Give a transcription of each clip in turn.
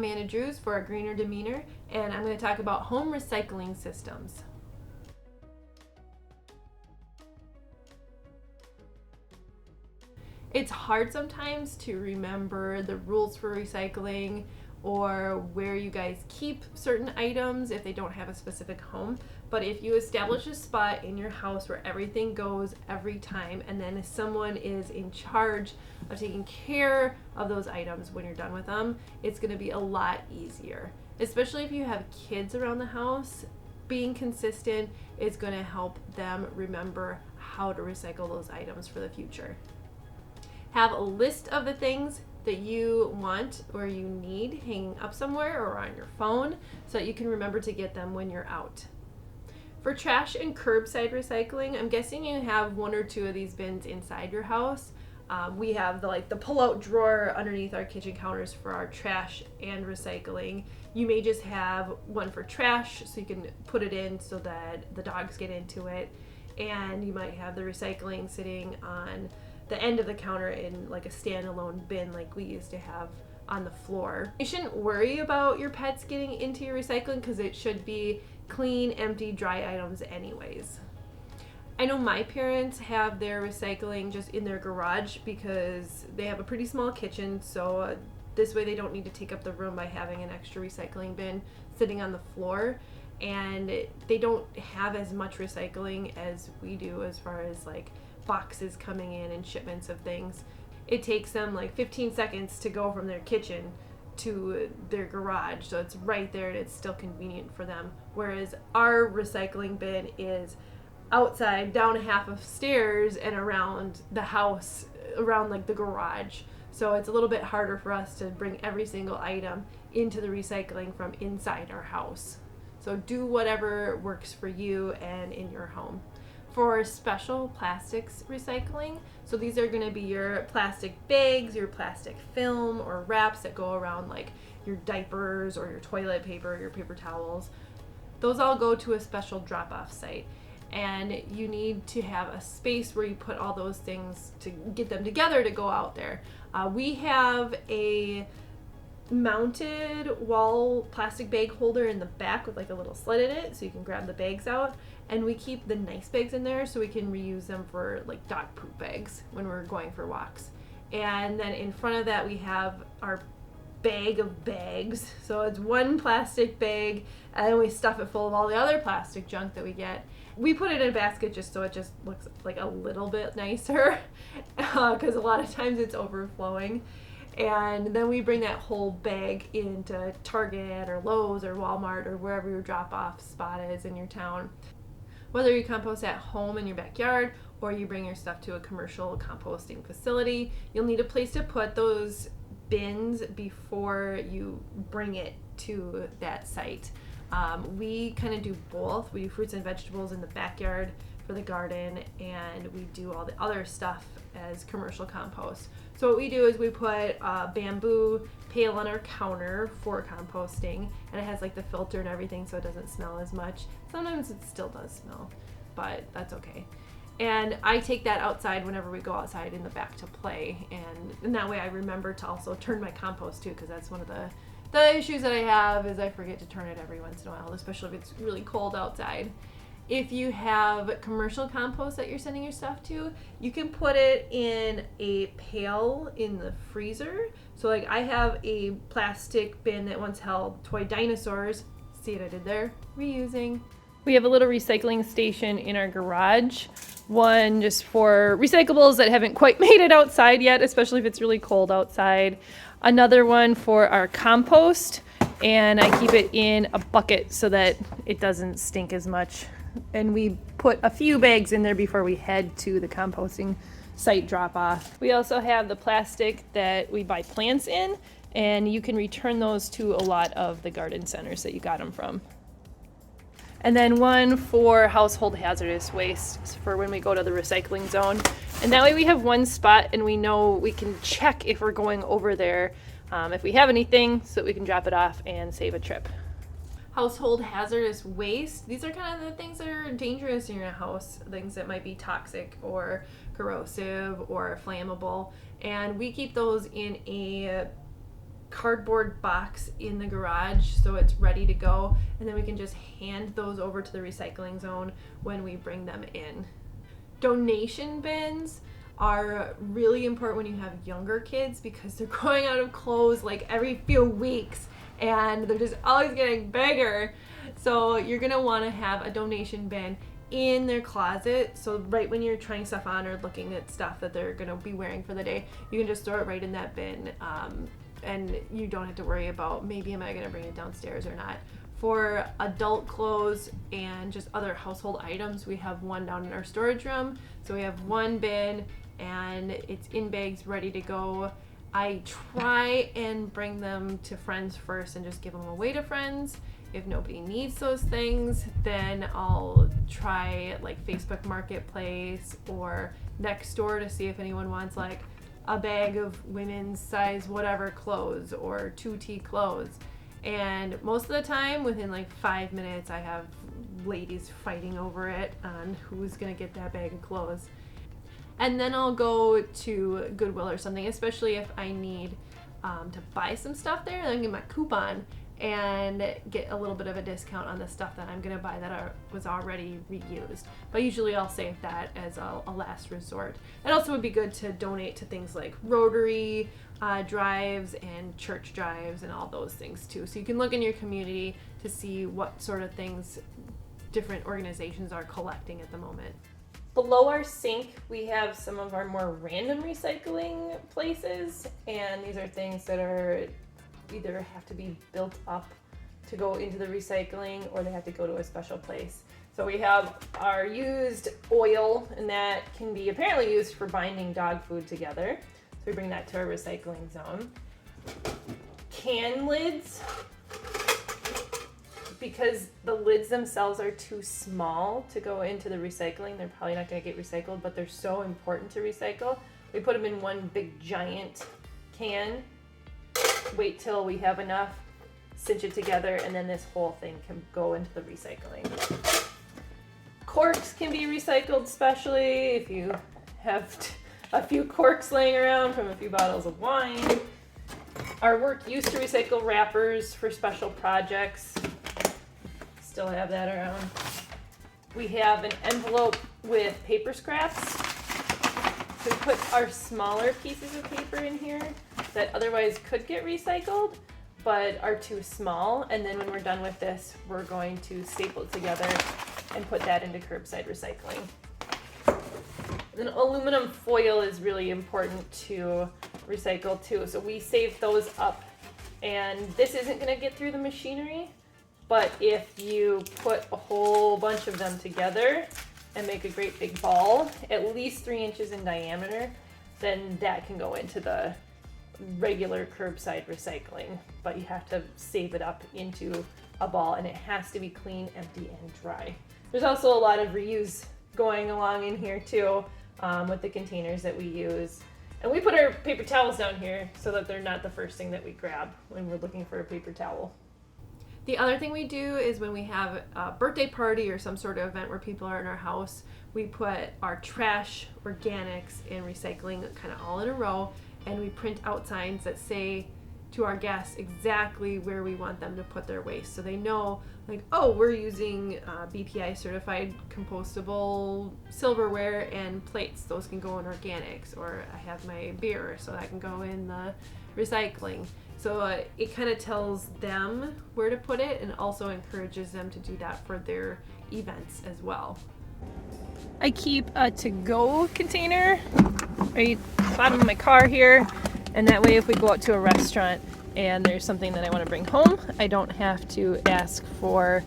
Amanda Drews for A Greener Demeanor, and I'm going to talk about home recycling systems. It's hard sometimes to remember the rules for recycling or where you guys keep certain items if they don't have a specific home. But if you establish a spot in your house where everything goes every time, and then if someone is in charge of taking care of those items when you're done with them, it's going to be a lot easier. Especially if you have kids around the house, being consistent is going to help them remember how to recycle those items for the future. Have a list of the things that you want or you need hanging up somewhere or on your phone so that you can remember to get them when you're out. For trash and curbside recycling, I'm guessing you have one or two of these bins inside your house. We have the pull-out drawer underneath our kitchen counters for our trash and recycling. You may just have one for trash so you can put it in so that the dogs get into it, and you might have the recycling sitting on the end of the counter in like a standalone bin like we used to have on the floor. You shouldn't worry about your pets getting into your recycling because it should be clean, empty, dry items anyways. I know my parents have their recycling just in their garage because they have a pretty small kitchen, so this way they don't need to take up the room by having an extra recycling bin sitting on the floor, and they don't have as much recycling as we do as far as like boxes coming in and shipments of things. It takes them like 15 seconds to go from their kitchen to their garage, so it's right there and it's still convenient for them. Whereas our recycling bin is outside, down a half of stairs, and around the house, around like the garage. So it's a little bit harder for us to bring every single item into the recycling from inside our house. So do whatever works for you and in your home. For special plastics recycling, so these are going to be your plastic bags, your plastic film or wraps that go around like your diapers or your toilet paper, your paper towels. Those all go to a special drop-off site, and you need to have a space where you put all those things to get them together to go out there. We have a mounted wall plastic bag holder in the back with like a little slit in it so you can grab the bags out, and we keep the nice bags in there so we can reuse them for like dog poop bags when we're going for walks. And then in front of that we have our bag of bags, so it's one plastic bag and then we stuff it full of all the other plastic junk that we get. We put it in a basket just so it just looks like a little bit nicer because a lot of times it's overflowing. And then we bring that whole bag into Target or Lowe's or Walmart or wherever your drop-off spot is in your town. Whether you compost at home in your backyard or you bring your stuff to a commercial composting facility, you'll need a place to put those bins before you bring it to that site. We kind of do both. We do fruits and vegetables in the backyard for the garden, and we do all the other stuff as commercial compost. So what we do is we put a bamboo pail on our counter for composting, and it has like the filter and everything so it doesn't smell as much. Sometimes it still does smell, but that's okay. And I take that outside whenever we go outside in the back to play, and that way I remember to also turn my compost too, because that's one of the issues that I have is I forget to turn it every once in a while, especially if it's really cold outside. If you have commercial compost that you're sending your stuff to, you can put it in a pail in the freezer. So like I have a plastic bin that once held toy dinosaurs. See what I did there? Reusing. We have a little recycling station in our garage. One just for recyclables that haven't quite made it outside yet, especially if it's really cold outside. Another one for our compost, and I keep it in a bucket so that it doesn't stink as much. And we put a few bags in there before we head to the composting site drop off. We also have the plastic that we buy plants in, and you can return those to a lot of the garden centers that you got them from. And then one for household hazardous waste for when we go to the recycling zone. And that way we have one spot and we know we can check if we're going over there, if we have anything, so that we can drop it off and save a trip. Household hazardous waste, these are kind of the things that are dangerous in your house, things that might be toxic or corrosive or flammable, and we keep those in a cardboard box in the garage so it's ready to go, and then we can just hand those over to the recycling zone when we bring them in. Donation bins are really important when you have younger kids because they're growing out of clothes like every few weeks and they're just always getting bigger. So you're gonna want to have a donation bin in their closet, so right when you're trying stuff on or looking at stuff that they're gonna be wearing for the day, you can just throw it right in that bin, and you don't have to worry about maybe am I gonna bring it downstairs or not. For adult clothes and just other household items, we have one down in our storage room. So we have one bin and it's in bags ready to go. I try and bring them to friends first and just give them away to friends. If nobody needs those things, then I'll try like Facebook Marketplace or Nextdoor to see if anyone wants like a bag of women's size whatever clothes or 2T clothes. And most of the time, within like 5 minutes, I have ladies fighting over it on who's gonna get that bag of clothes. And then I'll go to Goodwill or something, especially if I need to buy some stuff there. Then I get my coupon and get a little bit of a discount on the stuff that I'm gonna buy that was already reused. But usually I'll save that as a last resort. It also would be good to donate to things like Rotary drives and church drives and all those things too. So you can look in your community to see what sort of things different organizations are collecting at the moment. Below our sink, we have some of our more random recycling places, and these are things that are either have to be built up to go into the recycling or they have to go to a special place. So we have our used oil, and that can be apparently used for binding dog food together. So we bring that to our recycling zone. Can lids, because the lids themselves are too small to go into the recycling, they're probably not going to get recycled, but they're so important to recycle. We put them in one big giant can, wait till we have enough, cinch it together, and then this whole thing can go into the recycling. Corks can be recycled, especially if you have a few corks laying around from a few bottles of wine. Our work used to recycle wrappers for special projects. Still have that around. We have an envelope with paper scraps. So we put our smaller pieces of paper in here that otherwise could get recycled but are too small, and then when we're done with this, we're going to staple it together and put that into curbside recycling. Then aluminum foil is really important to recycle too, so we save those up, and this isn't going to get through the machinery, but if you put a whole bunch of them together and make a great big ball, at least 3 inches in diameter, then that can go into the regular curbside recycling, but you have to save it up into a ball, and it has to be clean, empty, and dry. There's also a lot of reuse going along in here too, with the containers that we use. And we put our paper towels down here so that they're not the first thing that we grab when we're looking for a paper towel. The other thing we do is when we have a birthday party or some sort of event where people are in our house, we put our trash, organics, and recycling kind of all in a row, and we print out signs that say to our guests exactly where we want them to put their waste. So they know, like, oh, we're using BPI certified compostable silverware and plates. Those can go in organics. Or I have my beer, so that can go in the recycling. So it kind of tells them where to put it and also encourages them to do that for their events as well. I keep a to-go container right bottom of my car here, and that way if we go out to a restaurant and there's something that I want to bring home, I don't have to ask for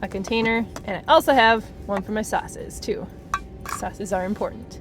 a container. And I also have one for my sauces too. Sauces are important.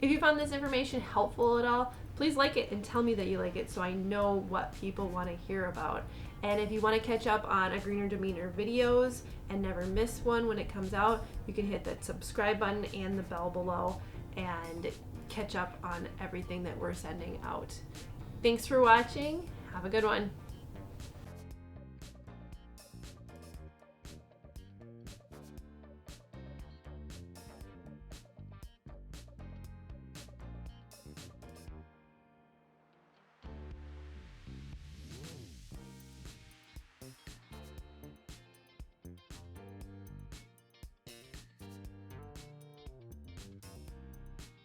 If you found this information helpful at all, please like it and tell me that you like it so I know what people want to hear about. And if you want to catch up on A Greener Demeanor videos and never miss one when it comes out, you can hit that subscribe button and the bell below and catch up on everything that we're sending out. Thanks for watching. Have a good one.